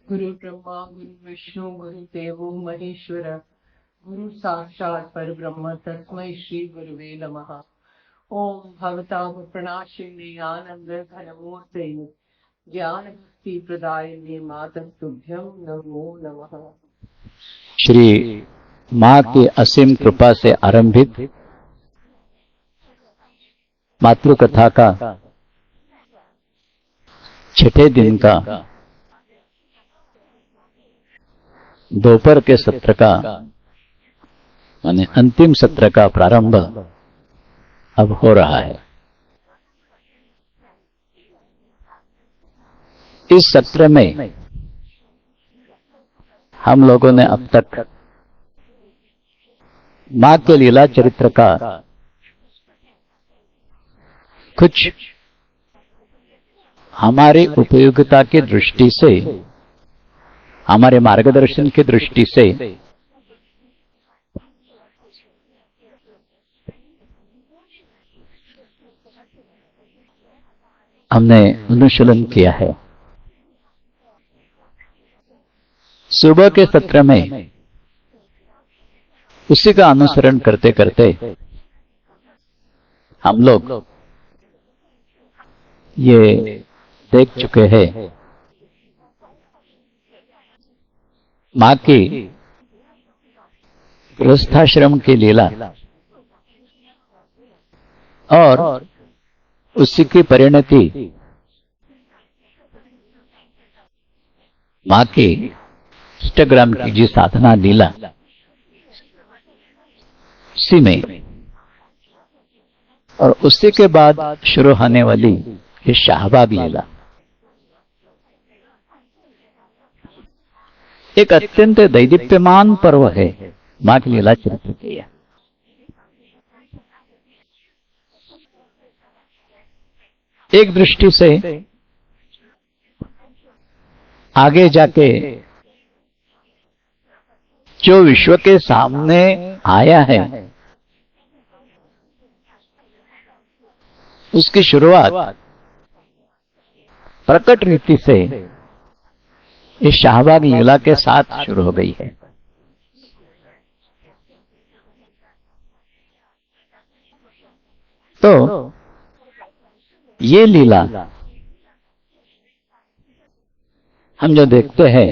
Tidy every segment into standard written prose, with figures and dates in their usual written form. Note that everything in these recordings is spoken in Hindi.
गुरु ब्रह्मा गुरु विष्णु गुरु देवो महेश्वर गुरु साक्षात् परब्रह्म तस्मै श्री गुरुवे नमः। ओम भवतां प्रणाशिने आनंद घनमूर्ते ज्ञान भक्ति प्रदायिने मातः तुभ्यं नमो नमः। श्री माँ की असीम कृपा से आरंभित मातृकथा का छठे दिन का दोपहर के सत्र का माने अंतिम सत्र का प्रारंभ अब हो रहा है। इस सत्र में हम लोगों ने अब तक मां के लीला चरित्र का कुछ हमारी उपयोगिता की दृष्टि से, हमारे मार्गदर्शन की दृष्टि से हमने अनुशीलन किया है। सुबह के सत्र में उसी का अनुसरण करते करते हम लोग ये देख चुके हैं मां की गृहस्थाश्रम की लीला और उसी की परिणति मां की इष्टग्राम की जी साधना लीला, उसी में और उसी के बाद शुरू होने वाली ये शाहबाग लीला एक अत्यंत दैदीप्यमान पर्व है मां की लीला चरित्र की। एक दृष्टि से आगे जाके जो विश्व के सामने आया है उसकी शुरुआत प्रकट रीति से इस शाहबाग लीला के साथ शुरू हो गई है। तो ये लीला हम जो देखते हैं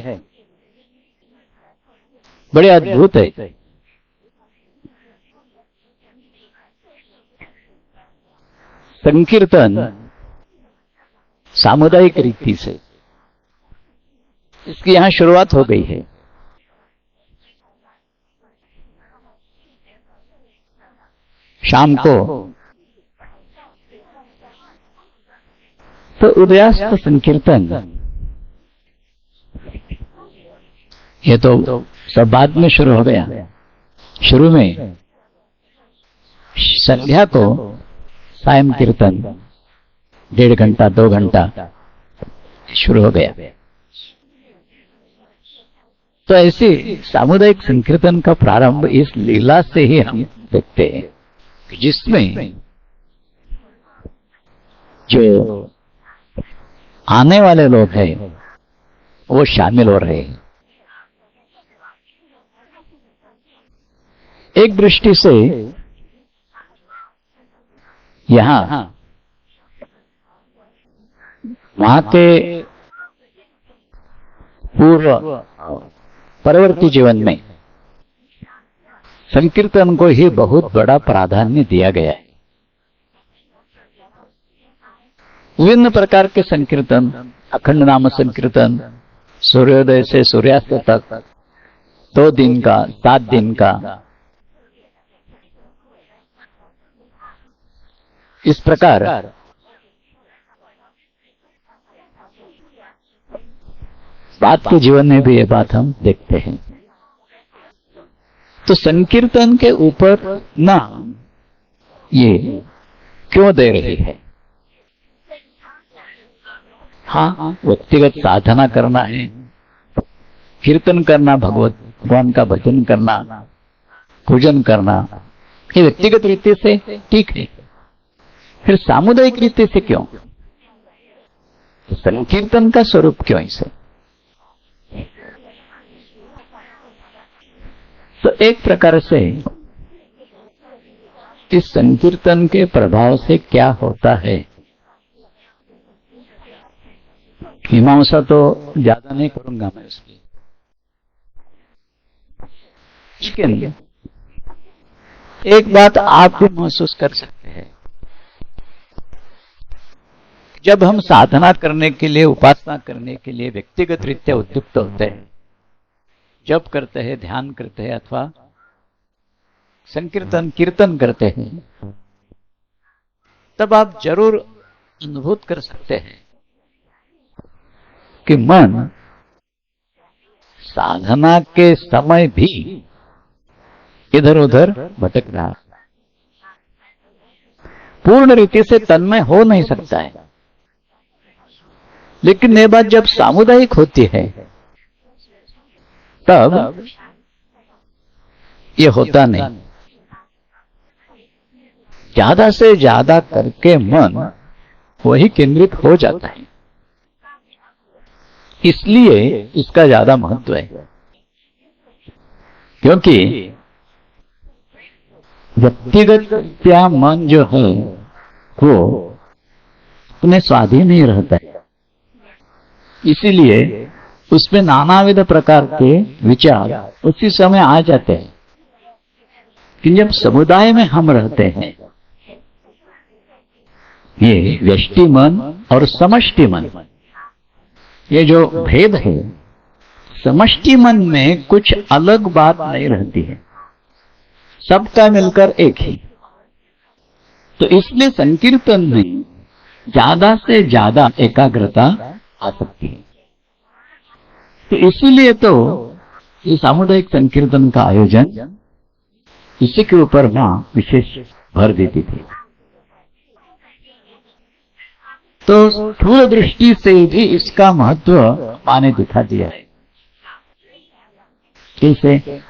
बड़े अद्भुत है। संकीर्तन सामुदायिक रीति से इसकी यहां शुरुआत हो गई है। शाम को तो उदयास्त संकीर्तन, ये तो सब बाद में शुरू हो गया। शुरू में संध्या को सायं कीर्तन 1.5 घंटा 2 घंटा शुरू हो गया। तो ऐसे सामुदायिक संकीर्तन का प्रारंभ इस लीला से ही हम देखते हैं, जिसमें जो आने वाले लोग हैं वो शामिल हो रहे हैं। एक दृष्टि से यहां वहां के पूर्व परवर्ती जीवन में संकीर्तन को ही बहुत बड़ा प्राधान्य दिया गया है। विभिन्न प्रकार के संकीर्तन, अखंड नाम संकीर्तन, सूर्योदय से सूर्यास्त तक 2 दिन का, 7 दिन का, इस प्रकार बाद के जीवन में भी ये बात हम देखते हैं। तो संकीर्तन के ऊपर नाम ये क्यों दे रही है? हाँ, व्यक्तिगत साधना करना है, कीर्तन करना, भगवान का भजन करना, पूजन करना, ये व्यक्तिगत रीति से ठीक है। फिर सामुदायिक रीति से क्यों? संकीर्तन का स्वरूप क्यों इसे? एक प्रकार से इस संकीर्तन के प्रभाव से क्या होता है, मीमांसा तो ज्यादा नहीं करूंगा मैं उसकी, लेकिन एक बात आप भी महसूस कर सकते हैं। जब हम साधना करने के लिए, उपासना करने के लिए व्यक्तिगत रीत्या उद्युक्त होते हैं, जप करते हैं, ध्यान करते हैं अथवा संकीर्तन कीर्तन करते हैं, तब आप जरूर अनुभूत कर सकते हैं कि मन साधना के समय भी इधर उधर भटक रहा, पूर्ण रीति से तन्मय हो नहीं सकता है। लेकिन ये बात जब सामुदायिक होती है तब ये होता नहीं। ज्यादा से ज्यादा करके मन वही केंद्रित हो जाता है, इसलिए इसका ज्यादा महत्व है। क्योंकि व्यक्तिगत क्या मन जो है वो अपने स्वाधीन ही रहता है, इसीलिए उसमें नानाविध प्रकार के विचार उसी समय आ जाते हैं। कि जब समुदाय में हम रहते हैं, ये व्यष्टि मन और समष्टि मन, ये जो भेद है, समष्टि मन में कुछ अलग बात नहीं रहती है, सबका मिलकर एक ही। तो इसलिए संकीर्तन में ज्यादा से ज्यादा एकाग्रता आ सकती है। तो इसीलिए तो ये सामुदायिक संकीर्तन का आयोजन इसी के ऊपर मां विशेष भर देती थी। तो स्थूल दृष्टि से भी इसका महत्व मां ने दिखा दिया है। कैसे?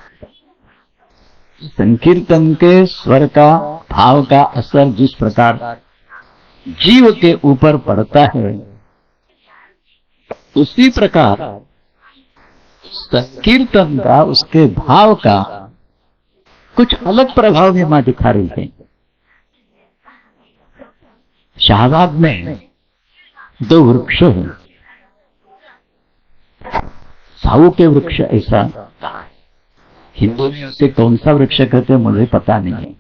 संकीर्तन के स्वर का, भाव का असर जिस प्रकार जीव के ऊपर पड़ता है, उसी प्रकार संकीर्तन का, उसके भाव का कुछ अलग प्रभाव भी मां दिखा रही है। शाहबाद में 2 वृक्ष हैं, साहू के वृक्ष ऐसा, हिंदू में उसे कौन सा वृक्ष कहते हैं मुझे पता नहीं है,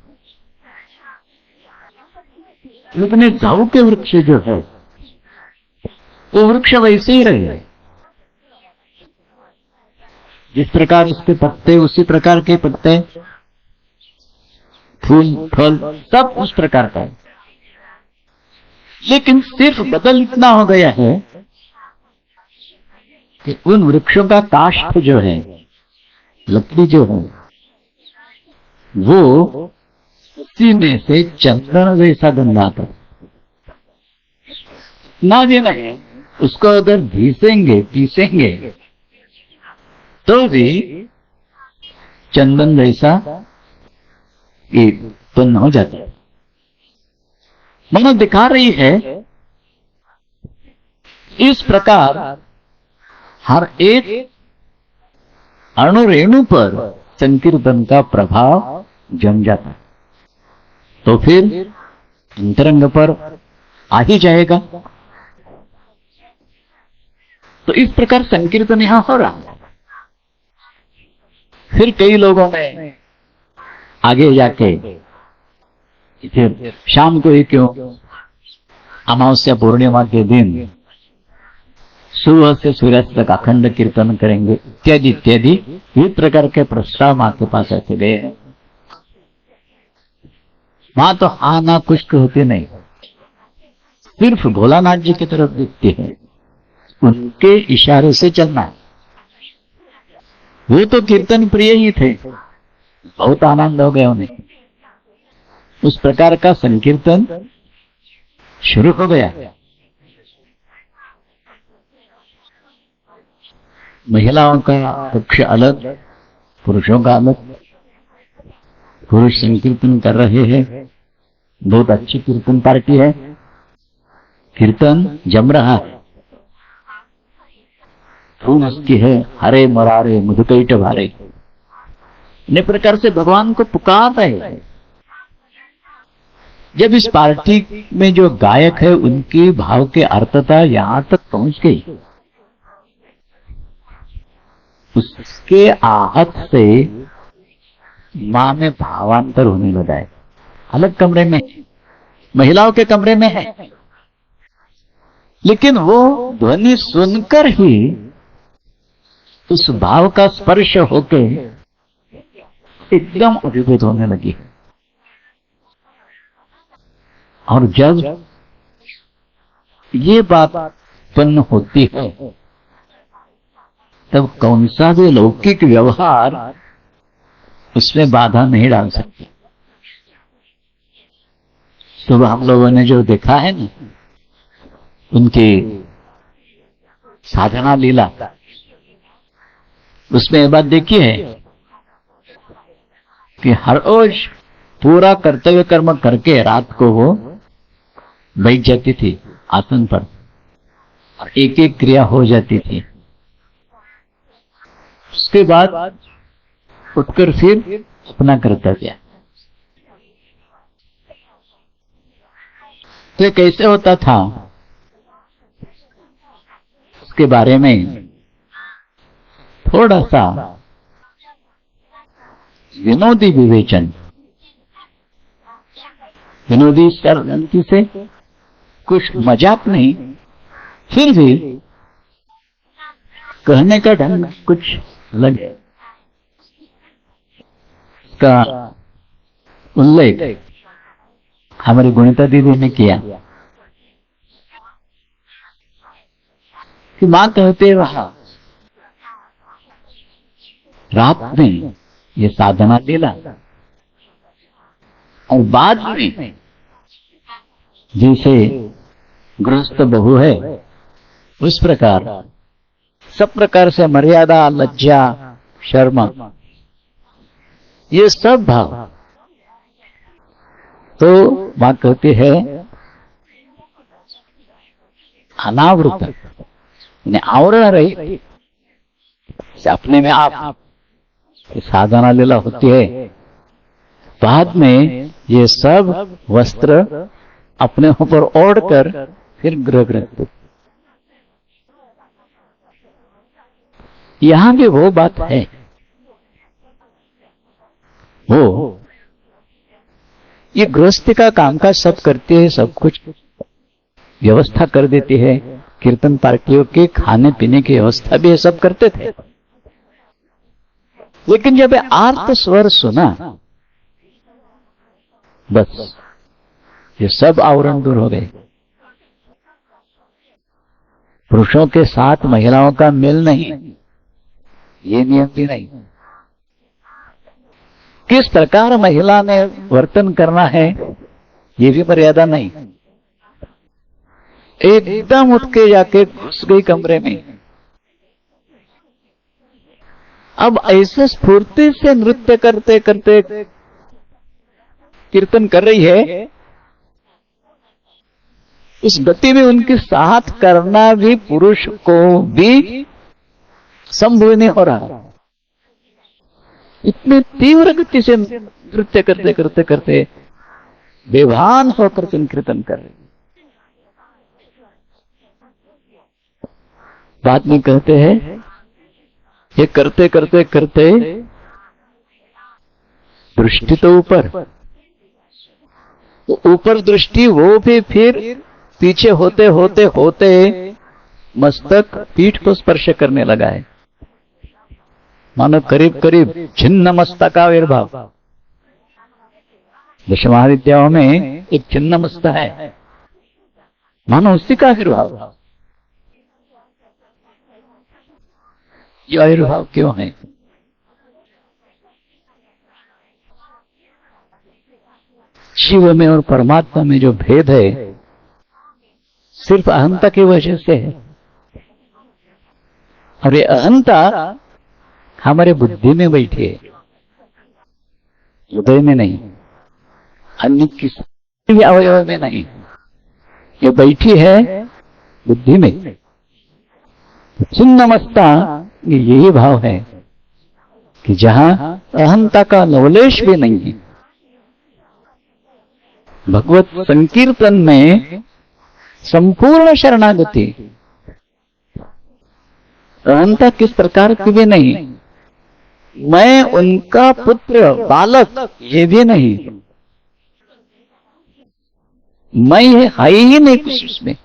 लेकिन साहू के वृक्ष जो है वो वृक्ष वैसे ही रहे, जिस प्रकार उसके पत्ते उसी प्रकार के पत्ते, फूल फल सब उस प्रकार का है। लेकिन सिर्फ बदल इतना हो गया है कि उन वृक्षों का काष्ठ जो है, लकड़ी जो है, वो उसी में से चंदन जैसा गंध आता। ना भी नहीं, उसको अगर घीसेंगे पीसेंगे तो भी चंदन जैसा उत्पन्न हो जाता है। मानो दिखा रही है इस प्रकार हर एक अणुरेणु पर संकीर्तन का प्रभाव जम जाता है, तो फिर अंतरंग पर आ ही जाएगा। तो इस प्रकार संकीर्तन यहां हो रहा है। फिर कई लोगों ने आगे जाके फिर शाम को ही क्यों, अमावस्या पूर्णिमा के दिन सुबह से सूर्यास्त तक अखंड कीर्तन करेंगे, इत्यादि इत्यादि विविध प्रकार के प्रस्ताव मां के पास ऐसे गए हैं। मां तो हाँ ना कुछ होती नहीं, सिर्फ भोलानाथ जी की तरफ देखती है, उनके इशारे से चलना है। वो तो कीर्तन प्रिय ही थे, बहुत आनंद हो गया उन्हें। उस प्रकार का संकीर्तन शुरू हो गया। महिलाओं का पक्ष अलग, पुरुषों का अलग। पुरुष संकीर्तन कर रहे हैं, बहुत अच्छी कीर्तन पार्टी है, कीर्तन जम रहा है। धूम उसकी है, हरे मरारे मुदकैट भारे, अनेक प्रकार से भगवान को पुकार रहे हैं। जब इस पार्टी में जो गायक है उनकी भाव की अर्थता यहां तक पहुंच गई, उसके आहत से मां में भावांतर होने लगा है। अलग कमरे में, महिलाओं के कमरे में है, लेकिन वो ध्वनि सुनकर ही उस भाव का स्पर्श होके एकदम अभिभूत होने लगी। और जब ये बात उत्पन्न होती है तब कौन सा भी लौकिक व्यवहार उसमें बाधा नहीं डाल सकते। सुबह हम लोगों ने जो देखा है ना, उनकी साधना लीला, उसमें ये बात देखी है कि हर रोज पूरा कर्तव्य कर्म करके रात को वो बैठ जाती थी आसन पर और एक एक क्रिया हो जाती थी। उसके बाद उठकर फिर अपना कर्तव्य। तो कैसे होता था, उसके बारे में थोड़ा सा विनोदी विवेचन, विनोदी शब्द से कुछ मजाक नहीं, फिर भी कहने का ढंग कुछ अलग है। इसका उल्लेख हमारी गुणिता दीदी ने किया कि मां कहते वहां रात में ये साधना लीला और बाद में जैसे गृहस्थ बहू है उस प्रकार सब प्रकार से मर्यादा, लज्जा, शर्म, ये सब भाव तो मां कहती है अनावृत, आवरण रही अपने में आप साधना लीला होती है। बाद में ये सब वस्त्र अपने ऊपर ओढ़कर फिर गृह ग्रंथ। यहां भी वो बात है, वो ये गृहस्थी का कामकाज सब करती है, सब कुछ व्यवस्था कर देती है। कीर्तन पार्टियों के खाने पीने की व्यवस्था भी ये सब करते थे, लेकिन जब आर्त स्वर सुना बस ये सब आवरण दूर हो गए। पुरुषों के साथ महिलाओं का मेल नहीं, ये नियम भी नहीं। किस प्रकार महिला ने वर्तन करना है ये भी मर्यादा नहीं। एकदम उठ के जाके घुस गई कमरे में। अब ऐसे स्फूर्ति से नृत्य करते करते कीर्तन कर रही है, उस गति में उनके साथ करना भी पुरुष को भी संभव नहीं हो रहा। इतनी तीव्र गति से नृत्य करते करते करते बेभान होकर कीर्तन कर रहे। बाद में कहते हैं ये करते करते करते दृष्टि तो ऊपर, तो ऊपर दृष्टि वो भी फिर पीछे होते होते होते मस्तक पीठ को स्पर्श करने लगा है। मानो करीब करीब छिन्न मस्तकाविर्भाव। दश महाविद्याओं में एक छिन्न मस्तक है, मानो उसी का आविर्भाव। ये आविर्भाव क्यों है? शिव में और परमात्मा में जो भेद है सिर्फ अहंता की वजह से है, और ये अहंता हमारे बुद्धि में बैठी है, हृदय में नहीं, अन्य किसी भी अवयव में नहीं। ये बैठी है बुद्धि में। छिन्नमस्ता यही भाव है। कि जहां अहंता का लवलेश भी नहीं है। भगवत संकीर्तन में संपूर्ण शरणागति, अहंता किस प्रकार की भी नहीं, मैं उनका पुत्र बालक ये भी नहीं, मैं है ही नहीं कुछ उसमें,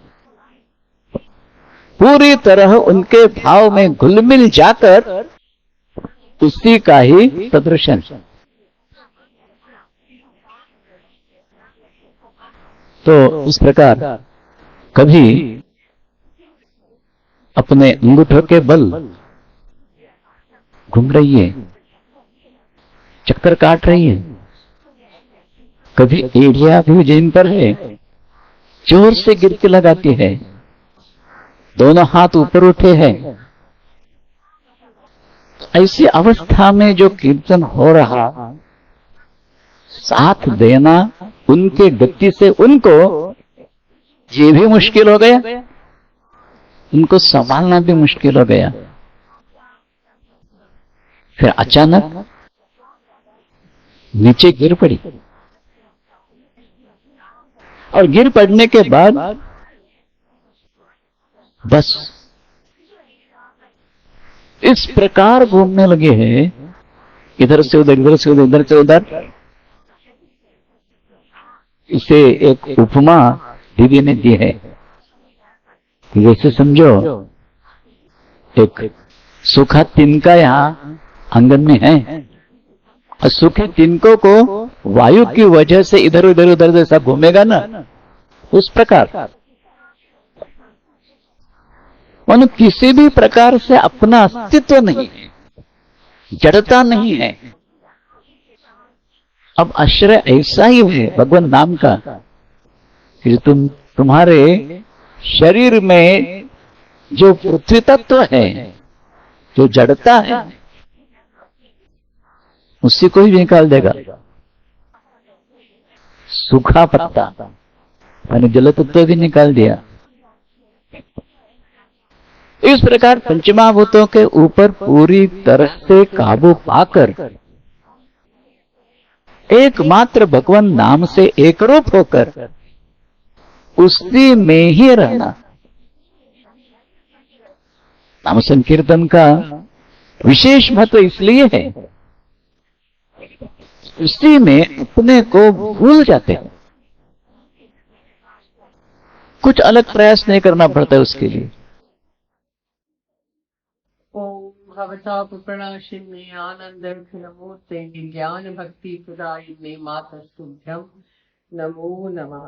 पूरी तरह उनके भाव में घुल मिल जाकर उसी का ही प्रदर्शन। तो इस प्रकार कभी अपने अंगूठों के बल घूम रही है, चक्कर काट रही है, कभी एड़िया भी जिन पर है, जोर से गिरती लगाती है, दोनों हाथ ऊपर उठे हैं। ऐसी अवस्था में जो कीर्तन हो रहा, साथ देना उनके गति से उनको ये भी मुश्किल हो गया, उनको संभालना भी मुश्किल हो गया। फिर अचानक नीचे गिर पड़ी, और गिर पड़ने के बाद बस इस प्रकार घूमने लगे हैं, इधर से उधर, इधर से उधर, इधर से उधर। इसे एक उपमा दीदी ने दी है, जैसे समझो एक सूखा तिनका यहाँ आंगन में है, और सूखे तिनकों को वायु की वजह से इधर उधर उधर जैसा घूमेगा ना, उस प्रकार उन किसी भी प्रकार से अपना अस्तित्व नहीं है, जड़ता नहीं है। अब आश्रय ऐसा ही है भगवान नाम का कि तुम्हारे शरीर में जो पृथ्वी तत्व है, जो जड़ता है, उसी को ही निकाल देगा। सूखा पत्ता यानी जल तत्व भी निकाल दिया। इस प्रकार पंचमहाभूतों के ऊपर पूरी तरह से काबू पाकर एकमात्र भगवान नाम से एकरूप होकर उसी में ही रहना, नाम संकीर्तन का विशेष महत्व इसलिए है, उसी में अपने को भूल जाते हैं, कुछ अलग प्रयास नहीं करना पड़ता है उसके लिए। ओम भवता प्रणाशिन्ने आनंद मूर्ते ज्ञान भक्ति सुदायिने मातस्तुभ्यं नमो नमः।